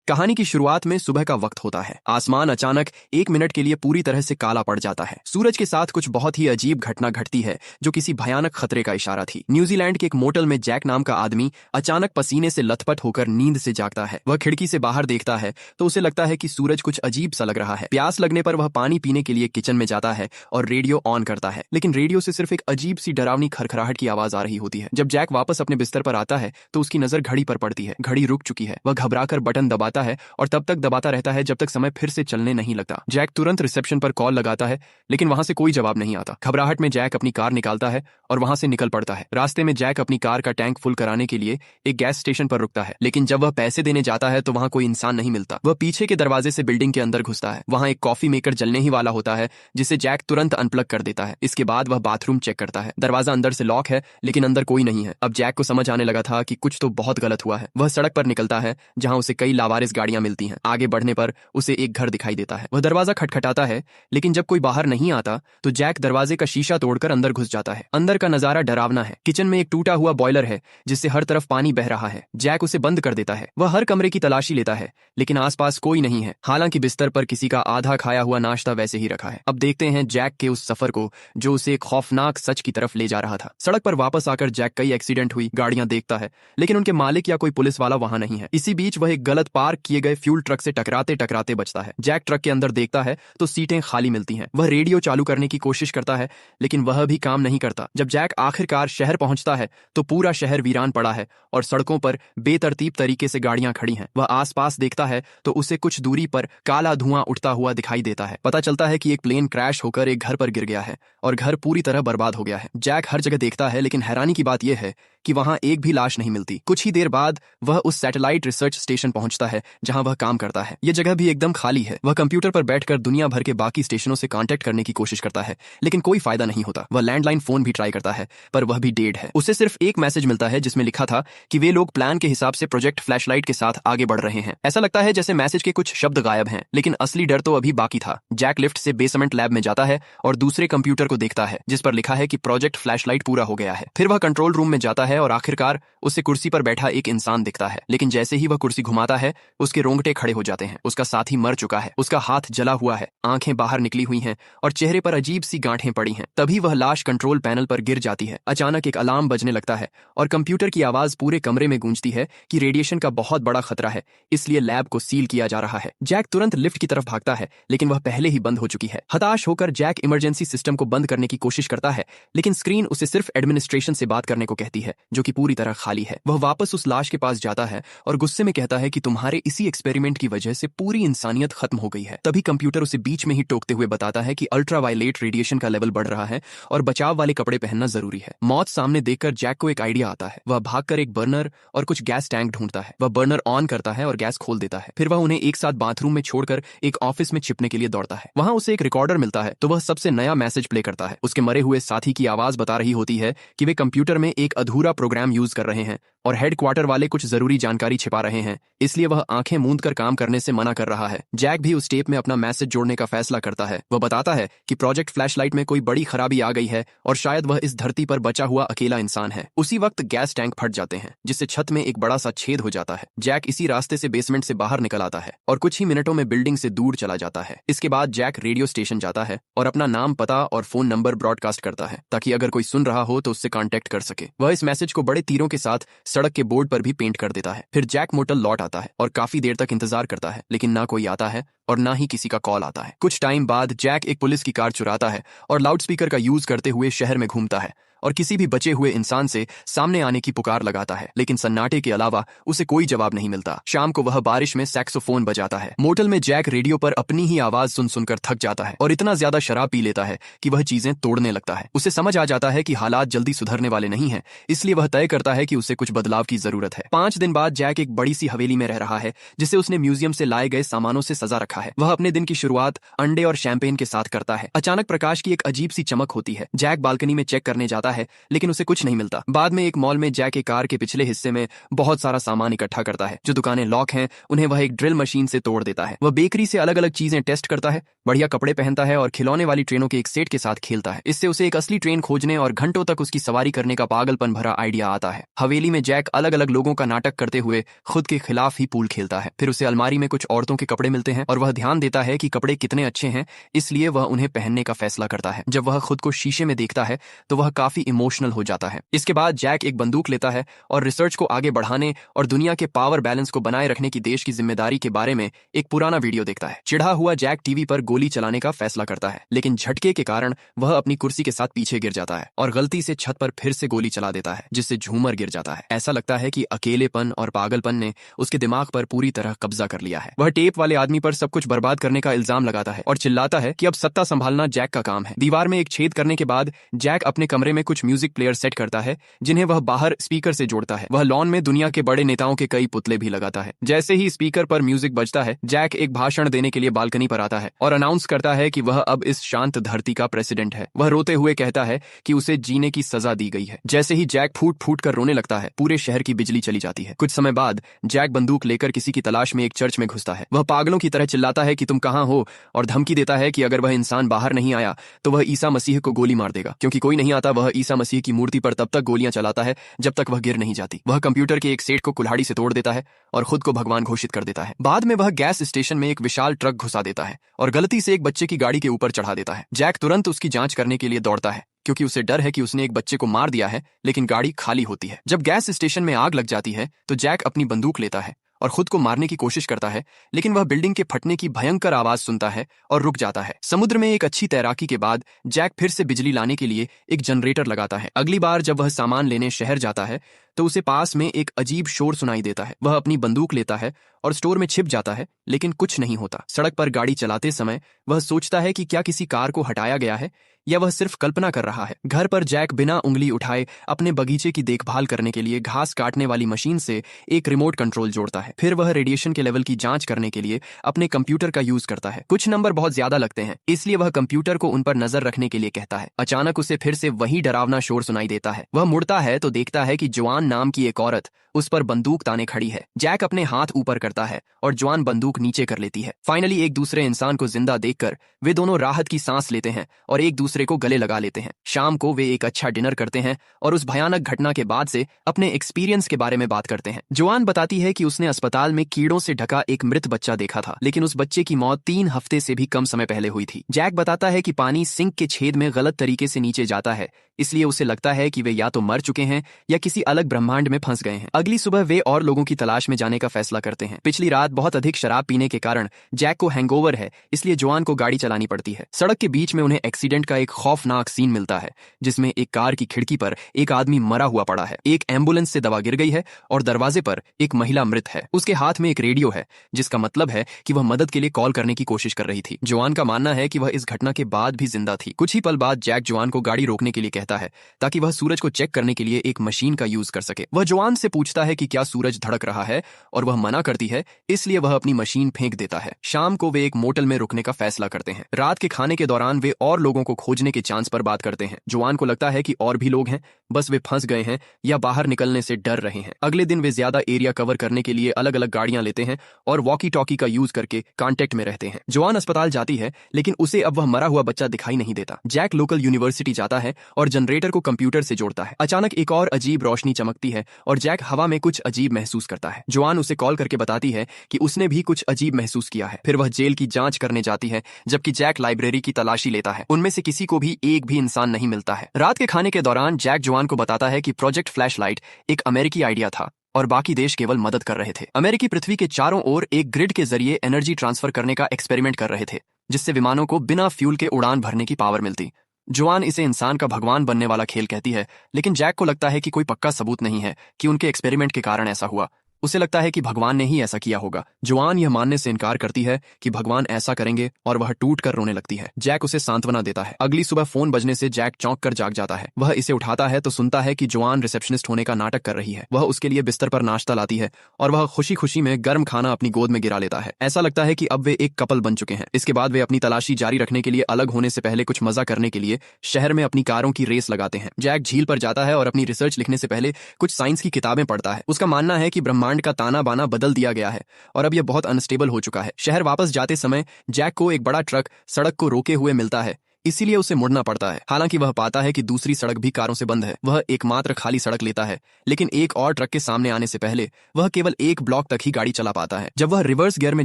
कहानी की शुरुआत में सुबह का वक्त होता है। आसमान अचानक 1 मिनट के लिए पूरी तरह से काला पड़ जाता है। सूरज के साथ कुछ बहुत ही अजीब घटना घटती है जो किसी भयानक खतरे का इशारा थी। न्यूजीलैंड के एक मोटल में जैक नाम का आदमी अचानक पसीने से लथपथ होकर नींद से जागता है। वह खिड़की से बाहर देखता है तो उसे लगता है कि सूरज कुछ अजीब सा लग रहा है। प्यास लगने पर वह पानी पीने के लिए किचन में जाता है और रेडियो ऑन करता है, लेकिन रेडियो से सिर्फ एक अजीब सी डरावनी खरखराहट की आवाज आ रही होती है। जब जैक वापस अपने बिस्तर पर आता है तो उसकी नजर घड़ी पर पड़ती है। घड़ी रुक चुकी है। वह घबराकर बटन दबाता है और तब तक दबाता रहता है जब तक समय फिर से चलने नहीं लगता। जैक तुरंत रिसेप्शन पर कॉल लगाता है, लेकिन वहां से कोई जवाब नहीं आता। घबराहट में जैक अपनी कार निकालता है और वहां से निकल पड़ता है। रास्ते में जैक अपनी कार का टैंक फुल कराने के लिए एक गैस स्टेशन पर रुकता है, लेकिन जब वह पैसे देने जाता है तो वहां कोई इंसान नहीं मिलता। वह पीछे के दरवाजे से बिल्डिंग के अंदर घुसता है। वहां एक कॉफी मेकर जलने ही वाला होता है, जिसे जैक तुरंत अनप्लग कर देता है। इसके बाद वह बाथरूम चेक करता है। दरवाजा अंदर से लॉक है, लेकिन अंदर कोई नहीं है। अब जैक को समझ आने लगा था कि कुछ तो बहुत गलत हुआ है। वह सड़क पर निकलता है जहां उसे कई लावारिस गाड़ियां मिलती हैं। आगे बढ़ने पर उसे एक घर दिखाई देता है। वह दरवाजा खटखटाता है, लेकिन जब कोई बाहर नहीं आता तो जैक दरवाजे का शीशा तोड़कर अंदर घुस जाता है। अंदर का नजारा डरावना है। किचन में एक टूटा हुआ बॉयलर है जिससे हर तरफ पानी बह रहा है। जैक उसे बंद कर देता है। वह हर कमरे की तलाशी लेता है, लेकिन आसपास कोई नहीं है। हालांकि बिस्तर पर किसी का आधा खाया हुआ नाश्ता वैसे ही रखा है। अब देखते हैं जैक के उस सफर को जो उसे एक खौफनाक सच की तरफ ले जा रहा था। सड़क पर वापस आकर जैक कई एक्सीडेंट हुई गाड़ियां देखता है, लेकिन उनके मालिक या कोई पुलिस वाला वहां नहीं है। इसी बीच वह एक गलत पार्क किए गए फ्यूल ट्रक से टकराते टकराते बचता है। जैक ट्रक के अंदर देखता है तो सीटें खाली मिलती हैं। वह रेडियो चालू करने की कोशिश करता है, लेकिन वह भी काम नहीं करता। जब जैक आखिरकार शहर पहुंचता है तो पूरा शहर वीरान पड़ा है और सड़कों पर बेतरतीब तरीके से गाड़ियां खड़ी हैं। वह आसपास देखता है तो उसे कुछ दूरी पर काला धुआं उठता हुआ दिखाई देता है। पता चलता है कि एक प्लेन क्रैश होकर एक घर पर गिर गया है और घर पूरी तरह बर्बाद हो गया है। जैक हर जगह देखता है, लेकिन हैरानी की बात यह है कि वहां एक भी लाश नहीं मिलती। कुछ ही देर बाद वह उस सैटेलाइट रिसर्च स्टेशन पहुंचता है जहां वह काम करता है। यह जगह भी एकदम खाली है। वह कंप्यूटर पर बैठकर दुनिया भर के बाकी स्टेशनों से कांटेक्ट करने की कोशिश करता है, लेकिन कोई फायदा नहीं होता। वह लैंडलाइन फोन भी ट्राई करता है, पर वह भी डेड है। उसे सिर्फ एक मैसेज मिलता है जिसमें लिखा था कि वे लोग प्लान के हिसाब से प्रोजेक्ट फ्लैशलाइट के साथ आगे बढ़ रहे हैं। ऐसा लगता है जैसे मैसेज के कुछ शब्द गायब हैं, लेकिन असली डर तो अभी बाकी था। जैक लिफ्ट से बेसमेंट लैब में जाता है और दूसरे कंप्यूटर को देखता है जिस पर लिखा है कि प्रोजेक्ट फ्लैशलाइट पूरा हो गया है। फिर वह कंट्रोल रूम में जाता है और आखिरकार उसे कुर्सी पर बैठा एक इंसान दिखता है, लेकिन जैसे ही वह कुर्सी घुमाता है उसके रोंगटे खड़े हो जाते हैं। उसका साथी मर चुका है। उसका हाथ जला हुआ है, आंखें बाहर निकली हुई हैं और चेहरे पर अजीब सी गांठें पड़ी हैं। तभी वह लाश कंट्रोल पैनल पर गिर जाती है। अचानक एक अलार्म बजने लगता है और कंप्यूटर की आवाज पूरे कमरे में गूंजती है कि रेडिएशन का बहुत बड़ा खतरा है, इसलिए लैब को सील किया जा रहा है। जैक तुरंत लिफ्ट की तरफ भागता है, लेकिन वह पहले ही बंद हो चुकी है। हताश होकर जैक इमरजेंसी सिस्टम को बंद करने की कोशिश करता है, लेकिन स्क्रीन उसे सिर्फ एडमिनिस्ट्रेशन से बात करने को कहती है, जो कि पूरी तरह खाली है। वह वापस उस लाश के पास जाता है और गुस्से में कहता है कि तुम्हारे इसी एक्सपेरिमेंट की वजह से पूरी इंसानियत खत्म हो गई है। तभी कंप्यूटर उसे बीच में ही टोकते हुए बताता है कि अल्ट्रावायलेट रेडिएशन का लेवल बढ़ रहा है और बचाव वाले कपड़े पहनना जरूरी है। मौत सामने देखकर जैक को एक आइडिया आता है। वह भागकर एक बर्नर और कुछ गैस टैंक ढूंढता है। वह बर्नर ऑन करता है और गैस खोल देता है। फिर वह उन्हें एक साथ बाथरूम में छोड़कर एक ऑफिस में छिपने के लिए दौड़ता है। वहां उसे एक रिकॉर्डर मिलता है तो वह सबसे नया मैसेज प्ले करता है। उसके मरे हुए साथी की आवाज बता रही होती है कि वे कंप्यूटर में एक अधूरा प्रोग्राम यूज कर रहे हैं और हेडक्वार्टर वाले कुछ जरूरी जानकारी छिपा रहे हैं, इसलिए वह आंखें मूंद कर काम करने से मना कर रहा है। जैक भी उस टेप में अपना मैसेज जोड़ने का फैसला करता है। वह बताता है कि प्रोजेक्ट फ्लैशलाइट में कोई बड़ी खराबी आ गई है और शायद वह इस धरती पर बचा हुआ अकेला इंसान है। उसी वक्त गैस टैंक फट जाते हैं, जिससे छत में एक बड़ा सा छेद हो जाता है। जैक इसी रास्ते से बेसमेंट से बाहर निकल आता है और कुछ ही मिनटों में बिल्डिंग से दूर चला जाता है। इसके बाद जैक रेडियो स्टेशन जाता है और अपना नाम, पता और फोन नंबर ब्रॉडकास्ट करता है, ताकि अगर कोई सुन रहा हो तो उससे कांटेक्ट कर सके। वह इस मैसेज को बड़े तीरों के साथ सड़क के बोर्ड पर भी पेंट कर देता है। फिर जैक मोटल लौट आता है और काफी देर तक इंतजार करता है, लेकिन ना कोई आता है और ना ही किसी का कॉल आता है। कुछ टाइम बाद जैक एक पुलिस की कार चुराता है और लाउडस्पीकर का यूज करते हुए शहर में घूमता है और किसी भी बचे हुए इंसान से सामने आने की पुकार लगाता है, लेकिन सन्नाटे के अलावा उसे कोई जवाब नहीं मिलता। शाम को वह बारिश में सैक्सोफोन बजाता है। मोटल में जैक रेडियो पर अपनी ही आवाज सुन सुनकर थक जाता है और इतना ज्यादा शराब पी लेता है कि वह चीजें तोड़ने लगता है। उसे समझ आ जाता है कि हालात जल्दी सुधरने वाले नहीं हैं, इसलिए वह तय करता है कि उसे कुछ बदलाव की जरूरत है। 5 दिन बाद जैक एक बड़ी सी हवेली में रह रहा है जिसे उसने म्यूजियम से लाए गए सामानों से सजा रखा है। वह अपने दिन की शुरुआत अंडे और शैंपेन के साथ करता है। अचानक प्रकाश की एक अजीब सी चमक होती है। जैक बालकनी में चेक करने जाता जाता है लेकिन उसे कुछ नहीं मिलता। बाद में एक मॉल में जैक एक कार के पिछले हिस्से में बहुत सारा सामान इकट्ठा करता है। जो दुकानें लॉक हैं उन्हें वह एक ड्रिल मशीन से तोड़ देता है। वह बेकरी से अलग अलग चीजें टेस्ट करता है, बढ़िया कपड़े पहनता है और खिलौने वाली ट्रेनों के एक सेट के साथ खेलता है। इससे उसे एक असली ट्रेन खोजने और घंटों तक उसकी सवारी करने का पागलपन भरा आइडिया आता है। हवेली में जैक अलग अलग लोगों का नाटक करते हुए खुद के खिलाफ ही पूल खेलता है। फिर उसे अलमारी में कुछ औरतों के कपड़े मिलते हैं और वह ध्यान देता है कि कपड़े कितने अच्छे हैं, इसलिए वह उन्हें पहनने का फैसला करता है। जब वह खुद को शीशे में देखता है तो वह काफी इमोशनल हो जाता है। इसके बाद जैक एक बंदूक लेता है और रिसर्च को आगे बढ़ाने और दुनिया के पावर बैलेंस को बनाए रखने की देश की जिम्मेदारी के बारे में एक पुराना वीडियो देखता है। चिढ़ा हुआ जैक टीवी पर गोली चलाने का फैसला करता है, लेकिन झटके के कारण वह अपनी कुर्सी के साथ पीछे गिर जाता है और गलती से छत पर फिर से गोली चला देता है, जिससे झूमर गिर जाता है। ऐसा लगता है कि अकेलेपन और पागलपन ने उसके दिमाग पर पूरी तरह कब्जा कर लिया है। वह टेप वाले आदमी पर सब कुछ बर्बाद करने का इल्जाम लगाता है और चिल्लाता है कि अब सत्ता संभालना जैक का काम है। दीवार में एक छेद करने के बाद जैक अपने कमरे में कुछ म्यूजिक प्लेयर सेट करता है जिन्हें वह बाहर स्पीकर से जोड़ता है। वह लॉन में दुनिया के बड़े नेताओं के कई पुतले भी लगाता है। जैसे ही स्पीकर पर म्यूजिक बजता है, जैक एक भाषण देने के लिए बालकनी पर आता है और अनाउंस करता है कि वह अब इस शांत धरती का प्रेसिडेंट है। वह रोते हुए कहता है कि उसे जीने की सजा दी गई है। जैसे ही जैक फूट फूट कर रोने लगता है, पूरे शहर की बिजली चली जाती है। कुछ समय बाद जैक बंदूक लेकर किसी की तलाश में एक चर्च में घुसता है। वह पागलों की तरह चिल्लाता है कि तुम कहां हो और धमकी देता है कि अगर वह इंसान बाहर नहीं आया तो वह ईसा मसीह को गोली मार देगा। क्योंकि कोई नहीं आता, वह ईसा मसीह की मूर्ति पर तब तक गोलियां चलाता है जब तक वह गिर नहीं जाती। वह कंप्यूटर के एक सेट को कुल्हाड़ी से तोड़ देता है और खुद को भगवान घोषित कर देता है। बाद में वह गैस स्टेशन में एक विशाल ट्रक घुसा देता है और गलती से एक बच्चे की गाड़ी के ऊपर चढ़ा देता है। जैक तुरंत उसकी जांच करने के लिए दौड़ता है क्योंकि उसे डर है कि उसने एक बच्चे को मार दिया है, लेकिन गाड़ी खाली होती है। जब गैस स्टेशन में आग लग जाती है तो जैक अपनी बंदूक लेता है और खुद को मारने की कोशिश करता है, लेकिन वह बिल्डिंग के फटने की भयंकर आवाज सुनता है और रुक जाता है। समुद्र में एक अच्छी तैराकी के बाद जैक फिर से बिजली लाने के लिए एक जनरेटर लगाता है। अगली बार जब वह सामान लेने शहर जाता है तो उसे पास में एक अजीब शोर सुनाई देता है। वह अपनी बंदूक लेता है और स्टोर में छिप जाता है, लेकिन कुछ नहीं होता। सड़क पर गाड़ी चलाते समय वह सोचता है कि क्या किसी कार को हटाया गया है या वह सिर्फ कल्पना कर रहा है। घर पर जैक बिना उंगली उठाए अपने बगीचे की देखभाल करने के लिए घास काटने वाली मशीन से एक रिमोट कंट्रोल जोड़ता है। फिर वह रेडिएशन के लेवल की जांच करने के लिए अपने कंप्यूटर का यूज करता है। कुछ नंबर बहुत ज्यादा लगते हैं, इसलिए वह कंप्यूटर को उन पर नजर रखने के लिए कहता है। अचानक उसे फिर से वही डरावना शोर सुनाई देता है। वह मुड़ता है तो देखता है कि जवान नाम की एक औरत उस पर बंदूक ताने खड़ी है। जैक अपने हाथ ऊपर करता है और जवान बंदूक नीचे कर लेती है। फाइनली एक दूसरे इंसान को जिंदा देखकर वे दोनों राहत की सांस लेते हैं और एक दूसरे को गले लगा लेते हैं। शाम को वे एक अच्छा डिनर करते हैं और उस भयानक घटना के बाद से अपने एक्सपीरियंस के बारे में बात करते हैं। जवान बताती है कि उसने अस्पताल में कीड़ों से ढका एक मृत बच्चा देखा था, लेकिन उस बच्चे की मौत 3 हफ्ते से भी कम समय पहले हुई थी। जैक बताता है कि पानी सिंक के छेद में गलत तरीके से नीचे जाता है, इसलिए उसे लगता है कि वे या तो मर चुके हैं या किसी अलग ब्रह्मांड में फंस गए हैं। अगली सुबह वे और लोगों की तलाश में जाने का फैसला करते हैं। पिछली रात बहुत अधिक शराब पीने के कारण जैक को हैंगओवर है, इसलिए जवान को गाड़ी चलानी पड़ती है। सड़क के बीच में उन्हें एक्सीडेंट का एक खौफनाक सीन मिलता है, जिसमें एक कार की खिड़की पर एक आदमी मरा हुआ पड़ा है। एक एम्बुलेंस से दवा गिर गई है और दरवाजे पर एक महिला मृत है। उसके हाथ में एक रेडियो है, जिसका मतलब है कि वह मदद के लिए कॉल करने की कोशिश कर रही थी। जवान का मानना है कि वह इस घटना के बाद भी जिंदा थी। कुछ ही पल बाद जैक जवान को गाड़ी रोकने के लिए कहता है ताकि वह सूरज को चेक करने के लिए एक मशीन का यूज कर सके। वह जवान से पूछता है कि क्या सूरज धड़क रहा है और वह मना करती है, इसलिए वह अपनी मशीन फेंक देता है। शाम को वे एक मोटल में रुकने का फैसला करते हैं। रात के खाने के दौरान वे और लोगों को खोजने के चांस पर बात करते हैं। जवान को लगता है कि और भी लोग हैं, बस वे फंस गए हैं या बाहर निकलने से डर रहे हैं। अगले दिन वे ज्यादा एरिया कवर करने के लिए अलग अलग गाड़ियां लेते हैं और वॉकी टॉकी का यूज करके कांटेक्ट में रहते हैं। जवान अस्पताल जाती है, लेकिन उसे अब वह मरा हुआ बच्चा दिखाई नहीं देता। जैक लोकल यूनिवर्सिटी जाता है और जनरेटर को कंप्यूटर से जोड़ता है। अचानक एक और अजीब रोशनी चमकती है और जैक हवा में कुछ अजीब महसूस करता है। जवान उसे कॉल करके बताती है कि उसने भी कुछ अजीब महसूस किया है। फिर वह जेल की जांच करने जाती है, जबकि जैक लाइब्रेरी की तलाशी लेता है। उनमें से किसी को भी एक भी इंसान नहीं मिलता है। रात के खाने के दौरान जैक जवान को बताता है कि प्रोजेक्ट फ्लैशलाइट एक अमेरिकी आइडिया था और बाकी देश केवल मदद कर रहे थे। अमेरिकी पृथ्वी के चारों ओर एक ग्रिड के जरिए एनर्जी ट्रांसफर करने का एक्सपेरिमेंट कर रहे थे, जिससे विमानों को बिना फ्यूल के उड़ान भरने की पावर मिलती। जवान इसे इंसान का भगवान बनने वाला खेल कहती है, लेकिन जैक को लगता है कि कोई पक्का सबूत नहीं है कि उनके एक्सपेरिमेंट के कारण ऐसा हुआ। उसे लगता है कि भगवान ने ही ऐसा किया होगा। जोआन यह मानने से इनकार करती है कि भगवान ऐसा करेंगे और वह टूट कर रोने लगती है। जैक उसे सांत्वना देता है। अगली सुबह फोन बजने से जैक चौंक कर जाग जाता है। वह इसे उठाता है तो सुनता है कि जोआन रिसेप्शनिस्ट होने का नाटक कर रही है। वह उसके लिए बिस्तर पर नाश्ता लाती है और वह खुशी खुशी में गर्म खाना अपनी गोद में गिरा लेता है। ऐसा लगता है कि अब वे एक कपल बन चुके हैं। इसके बाद वे अपनी तलाशी जारी रखने के लिए अलग होने से पहले कुछ मजा करने के लिए शहर में अपनी कारों की रेस लगाते हैं। जैक झील पर जाता है और अपनी रिसर्च लिखने से पहले कुछ साइंस की किताबें पढ़ता है। उसका मानना है कि ब्रह्मांड का ताना बाना बदल दिया गया है और अब यह बहुत अनस्टेबल हो चुका है। शहर वापस जाते समय जैक को एक बड़ा ट्रक सड़क को रोके हुए मिलता है, इसीलिए उसे मुड़ना पड़ता है। हालांकि वह पाता है कि दूसरी सड़क भी कारों से बंद है। वह एकमात्र खाली सड़क लेता है, लेकिन एक और ट्रक के सामने आने से पहले वह केवल एक ब्लॉक तक ही गाड़ी चला पाता है। जब वह रिवर्स गियर में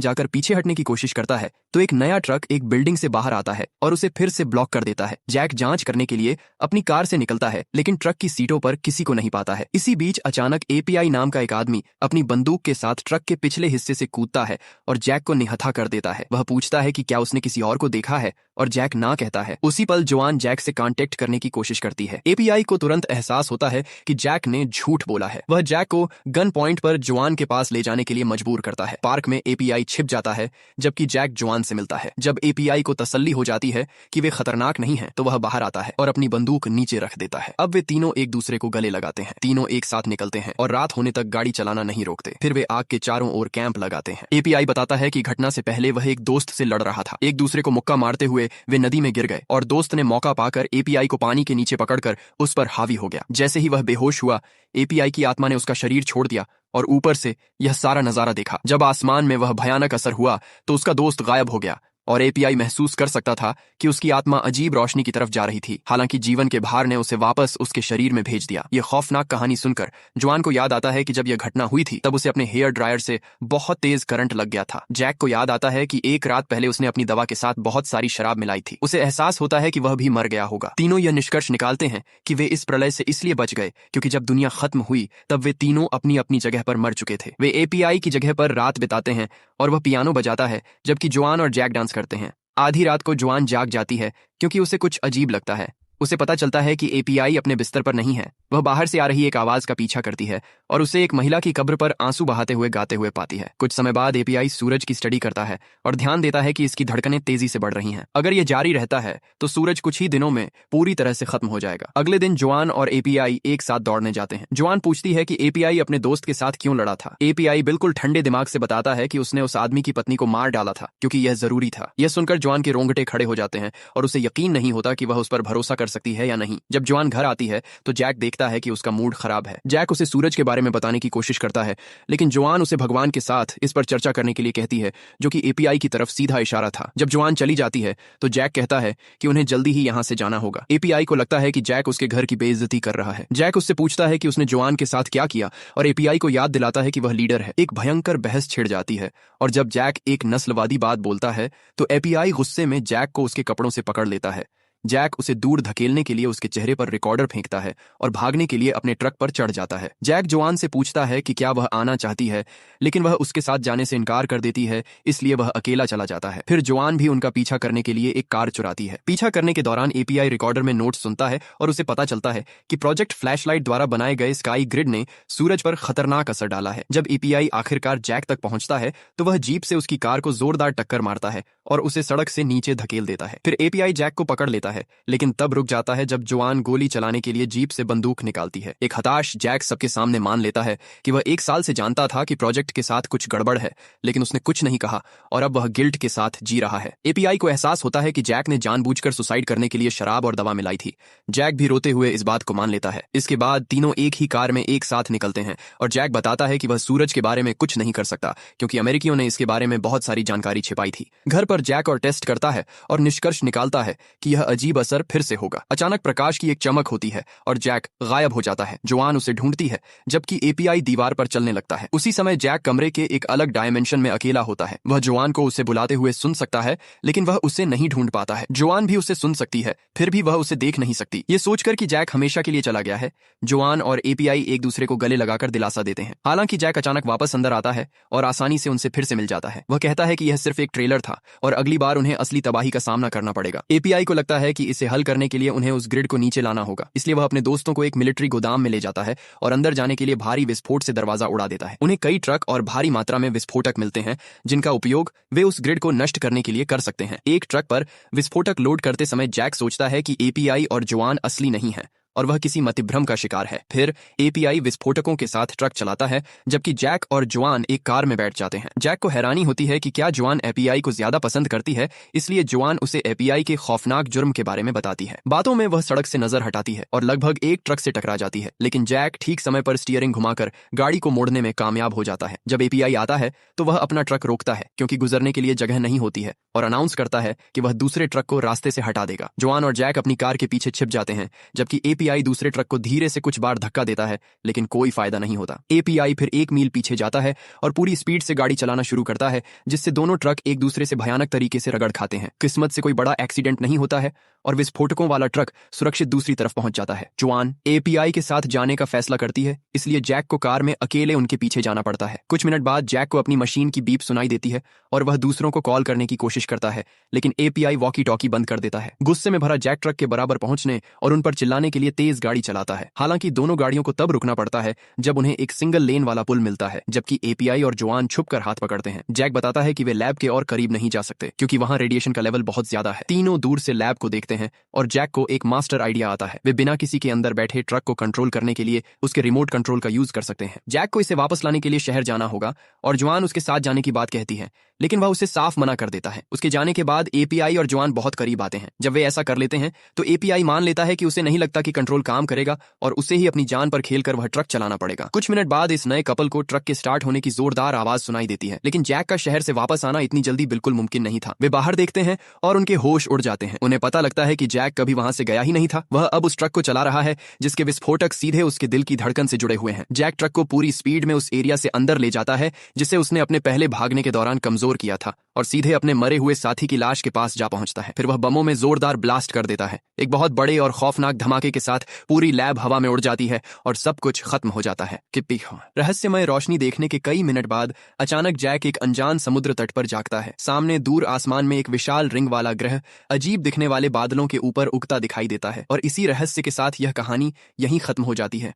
जाकर पीछे हटने की कोशिश करता है तो एक नया ट्रक एक बिल्डिंग से बाहर आता है और उसे फिर से ब्लॉक कर देता है। जैक जांच करने के लिए अपनी कार से निकलता है, लेकिन ट्रक की सीटों पर किसी को नहीं पाता है। इसी बीच अचानक एपीआई नाम का एक आदमी अपनी बंदूक के साथ ट्रक के पिछले हिस्से से कूदता है और जैक को निहत्था कर देता है। वह पूछता है कि क्या उसने किसी और को देखा है और जैक ना कहता है। उसी पल जोआन जैक से कांटेक्ट करने की कोशिश करती है। एपीआई को तुरंत एहसास होता है कि जैक ने झूठ बोला है। वह जैक को गन पॉइंट पर जोआन के पास ले जाने के लिए मजबूर करता है। पार्क में एपीआई छिप जाता है जबकि जैक जोआन से मिलता है। जब एपीआई को तसल्ली हो जाती है कि वे खतरनाक नहीं हैं, तो वह बाहर आता है और अपनी बंदूक नीचे रख देता है। अब वे तीनों एक दूसरे को गले लगाते हैं। तीनों एक साथ निकलते हैं और रात होने तक गाड़ी चलाना नहीं रोकते। फिर वे आग के चारों ओर कैंप लगाते हैं। एपीआई बताता है कि घटना से पहले वह एक दोस्त से लड़ रहा था। एक दूसरे को मुक्का मारते हुए वे नदी में गिर गए और दोस्त ने मौका पाकर एपीआई को पानी के नीचे पकड़कर उस पर हावी हो गया। जैसे ही वह बेहोश हुआ, एपीआई की आत्मा ने उसका शरीर छोड़ दिया और ऊपर से यह सारा नजारा देखा। जब आसमान में वह भयानक असर हुआ तो उसका दोस्त गायब हो गया और एपीआई महसूस कर सकता था कि उसकी आत्मा अजीब रोशनी की तरफ जा रही थी। हालांकि जीवन के भार ने उसे वापस उसके शरीर में भेज दिया। यह खौफनाक कहानी सुनकर जोआन को याद आता है कि जब यह घटना हुई थी तब उसे अपने हेयर ड्रायर से बहुत तेज करंट लग गया था। जैक को याद आता है कि एक रात पहले उसने अपनी दवा के साथ बहुत सारी शराब मिलाई थी। उसे एहसास होता है कि वह भी मर गया होगा। तीनों यह निष्कर्ष निकालते हैं कि वे इस प्रलय से इसलिए बच गए क्योंकि जब दुनिया खत्म हुई तब वे तीनों अपनी अपनी जगह पर मर चुके थे। वे एपीआई की जगह पर रात बिताते हैं और वह पियानो बजाता है जबकि जोआन और जैक डांस करते हैं। आधी रात को जोआन जाग जाती है क्योंकि उसे कुछ अजीब लगता है। उसे पता चलता है कि एपीआई अपने बिस्तर पर नहीं है। वह बाहर से आ रही एक आवाज का पीछा करती है और उसे एक महिला की कब्र पर आंसू बहाते हुए गाते हुए पाती है। कुछ समय बाद एपीआई सूरज की स्टडी करता है और ध्यान देता है कि इसकी धड़कनें तेजी से बढ़ रही हैं। अगर यह जारी रहता है तो सूरज कुछ ही दिनों में पूरी तरह से खत्म हो जाएगा। अगले दिन जोआन और एपीआई एक साथ दौड़ने जाते हैं। जोआन पूछती है कि एपीआई अपने दोस्त के साथ क्यों लड़ा था। एपीआई बिल्कुल ठंडे दिमाग से बताता है कि उसने उस आदमी की पत्नी को मार डाला था क्योंकि यह जरूरी था। यह सुनकर जोआन के रोंगटे खड़े हो जाते हैं और उसे यकीन नहीं होता कि वह उस पर भरोसा कर सकती है या नहीं। जब जोआन घर आती है तो जैक देखता है कि उसका मूड खराब है। जैक उसे सूरज के बारे में बताने की कोशिश करता है, लेकिन जोआन उसे भगवान के साथ इस पर चर्चा करने के लिए कहती है, जो कि एपीआई की तरफ सीधा इशारा था। जब जोआन चली जाती है तो जैक कहता है कि उन्हें जल्दी ही यहां से जाना होगा। एपीआई को लगता है कि जैक उसके घर की बेइज्जती कर रहा है। जैक उससे पूछता है कि उसने जोआन के साथ क्या किया और एपीआई को याद दिलाता है कि वह लीडर है। एक भयंकर बहस छिड़ जाती है और जब जैक एक नस्लवादी बात बोलता है तो एपीआई गुस्से में जैक को उसके कपड़ों से पकड़ लेता है। जैक उसे दूर धकेलने के लिए उसके चेहरे पर रिकॉर्डर फेंकता है और भागने के लिए अपने ट्रक पर चढ़ जाता है। जैक जोआन से पूछता है कि क्या वह आना चाहती है, लेकिन वह उसके साथ जाने से इनकार कर देती है, इसलिए वह अकेला चला जाता है। फिर जोआन भी उनका पीछा करने के लिए एक कार चुराती है। पीछा करने के दौरान एपीआई रिकॉर्डर में नोट सुनता है और उसे पता चलता है कि प्रोजेक्ट फ्लैशलाइट द्वारा बनाए गए स्काई ग्रिड ने सूरज पर खतरनाक असर डाला है। जब एपीआई आखिरकार जैक तक पहुंचता है तो वह जीप से उसकी कार को जोरदार टक्कर मारता है और उसे सड़क से नीचे धकेल देता है। फिर एपीआई जैक को पकड़ लेता है, लेकिन तब रुक जाता है जब जोआन गोली चलाने के लिए जीप से बंदूक निकालती है। एक हताश जैक सबके सामने मान लेता है कि वह 1 साल से जानता था कि प्रोजेक्ट के साथ कुछ गड़बड़ है, लेकिन उसने कुछ नहीं कहा और अब वह गिल्ट के साथ जी रहा है। एपीआई को एहसास होता है कि जैक ने जानबूझकर सुसाइड करने के लिए शराब और दवा मिलाई थी। जैक भी रोते हुए इस बात को मान लेता है। इसके बाद तीनों एक ही कार में एक साथ निकलते हैं और जैक बताता है कि वह सूरज के बारे में कुछ नहीं कर सकता क्योंकि अमेरिकियों ने इसके बारे में बहुत सारी जानकारी छिपाई थी। घर पर जैक और टेस्ट करता है और निष्कर्ष निकालता है कि यह अजीब असर फिर से होगा। अचानक प्रकाश की एक चमक होती है और जैक गायब हो जाता है। जोआन उसे ढूंढती है जबकि एपीआई दीवार पर चलने लगता है। उसी समय जैक कमरे के एक अलग डायमेंशन में अकेला होता है। वह जोआन को उसे बुलाते हुए सुन सकता है, लेकिन वह उसे नहीं ढूंढ पाता है। जोआन भी उसे सुन सकती है, फिर भी वह उसे देख नहीं सकती। ये सोचकर कि जैक हमेशा के लिए चला गया है, जोआन और एपीआई एक दूसरे को गले लगाकर दिलासा देते हैं। हालांकि जैक अचानक वापस अंदर आता है और आसानी से उनसे फिर से मिल जाता है। वह कहता है कि यह सिर्फ एक ट्रेलर था और अगली बार उन्हें असली तबाही का सामना करना पड़ेगा। एपीआई को लगता है है कि इसे हल करने के लिए उन्हें उस ग्रिड को नीचे लाना होगा। इसलिए वह अपने दोस्तों को एक मिलिट्री गोदाम में ले जाता है और अंदर जाने के लिए भारी विस्फोट से दरवाजा उड़ा देता है। उन्हें कई ट्रक और भारी मात्रा में विस्फोटक मिलते हैं जिनका उपयोग वे उस ग्रिड को नष्ट करने के लिए कर सकते हैं। एक ट्रक पर विस्फोटक लोड करते समय जैक सोचता है कि एपीआई और जोआन असली नहीं है और वह किसी मतिभ्रम का शिकार है। फिर एपीआई विस्फोटकों के साथ ट्रक चलाता है जबकि जैक और जोआन एक कार में बैठ जाते हैं। जैक को हैरानी होती है कि क्या जोआन एपीआई को ज्यादा पसंद करती है, इसलिए जोआन उसे एपीआई के खौफनाक जुर्म के बारे में बताती है। बातों में वह सड़क से नजर हटाती है और लगभग एक ट्रक से टकरा जाती है, लेकिन जैक ठीक समय पर स्टीयरिंग घुमाकर गाड़ी को मोड़ने में कामयाब हो जाता है। जब एपीआई आता है तो वह अपना ट्रक रोकता है क्योंकि गुजरने के लिए जगह नहीं होती है और अनाउंस करता है कि वह दूसरे ट्रक को रास्ते से हटा देगा। जोआन और जैक अपनी कार के पीछे छिप जाते हैं जबकि एपीआई दूसरे ट्रक को धीरे से कुछ बार धक्का देता है, लेकिन कोई फायदा नहीं होता। एपीआई फिर 1 मील पीछे जाता है और पूरी स्पीड से गाड़ी चलाना शुरू करता है जिससे दोनों ट्रक एक दूसरे से भयानक तरीके से रगड़ खाते हैं। किस्मत से कोई बड़ा एक्सीडेंट नहीं होता है और विस्फोटकों वाला ट्रक सुरक्षित दूसरी तरफ पहुंच जाता है। जोआन एपीआई के साथ जाने का फैसला करती है, इसलिए जैक को कार में अकेले उनके पीछे जाना पड़ता है। कुछ मिनट बाद जैक को अपनी मशीन की बीप सुनाई देती है और वह दूसरों को कॉल करने की कोशिश करता है, लेकिन एपीआई वॉकी टॉकी बंद कर देता है। गुस्से में भरा जैक ट्रक के बराबर पहुंचने और उन पर चिल्लाने के लिए तेज गाड़ी चलाता है। हालांकि दोनों गाड़ियों को तब रुकना पड़ता है जब उन्हें एक सिंगल लेन वाला पुल मिलता है, जबकि एपीआई और जोआन छुपकर हाथ पकड़ते हैं। जैक बताता है कि वे लैब के और करीब नहीं जा सकते क्योंकि वहां रेडिएशन का लेवल बहुत ज्यादा है। तीनों दूर से लैब को देखते हैं और जैक को एक मास्टर आइडिया आता है। वे बिना किसी के अंदर बैठे ट्रक को कंट्रोल करने के लिए उसके रिमोट कंट्रोल का यूज कर सकते हैं। जैक को इसे वापस लाने के लिए शहर जाना होगा और जोआन उसके साथ जाने की बात कहती है, लेकिन वह उसे साफ मना कर देता है। उसके जाने के बाद एपीआई और जोआन बहुत करीब आते हैं। जब वे ऐसा कर लेते हैं तो एपीआई मान लेता है कि उसे नहीं लगता कि कंट्रोल काम करेगा और उसे ही अपनी जान पर खेलकर वह ट्रक चलाना पड़ेगा। कुछ मिनट बाद इस नए कपल को ट्रक के स्टार्ट होने की जोरदार आवाज सुनाई देती है, लेकिन जैक का शहर से वापस आना इतनी जल्दी बिल्कुल मुमकिन नहीं था। वे बाहर देखते हैं और उनके होश उड़ जाते हैं। उन्हें पता लगता है कि जैक कभी वहां से गया ही नहीं था। वह अब उस ट्रक को चला रहा है जिसके विस्फोटक सीधे उसके दिल की धड़कन से जुड़े हुए हैं। जैक ट्रक को पूरी स्पीड में उस एरिया से अंदर ले जाता है जिसे उसने अपने पहले भागने के दौरान कमजोर किया था और सीधे अपने मरे हुए साथी की लाश के पास जा पहुंचता है। फिर वह बमों में जोरदार ब्लास्ट कर देता है। एक बहुत बड़े और खौफनाक धमाके के साथ पूरी लैब हवा में उड़ जाती है और सब कुछ खत्म हो जाता है। किप्पी रहस्यमय रोशनी देखने के कई मिनट बाद अचानक जैक एक अनजान समुद्र तट पर जागता है। सामने दूर आसमान में एक विशाल रिंग वाला ग्रह अजीब दिखने वाले बादलों के ऊपर उगता दिखाई देता है और इसी रहस्य के साथ यह कहानी यहीं खत्म हो जाती है।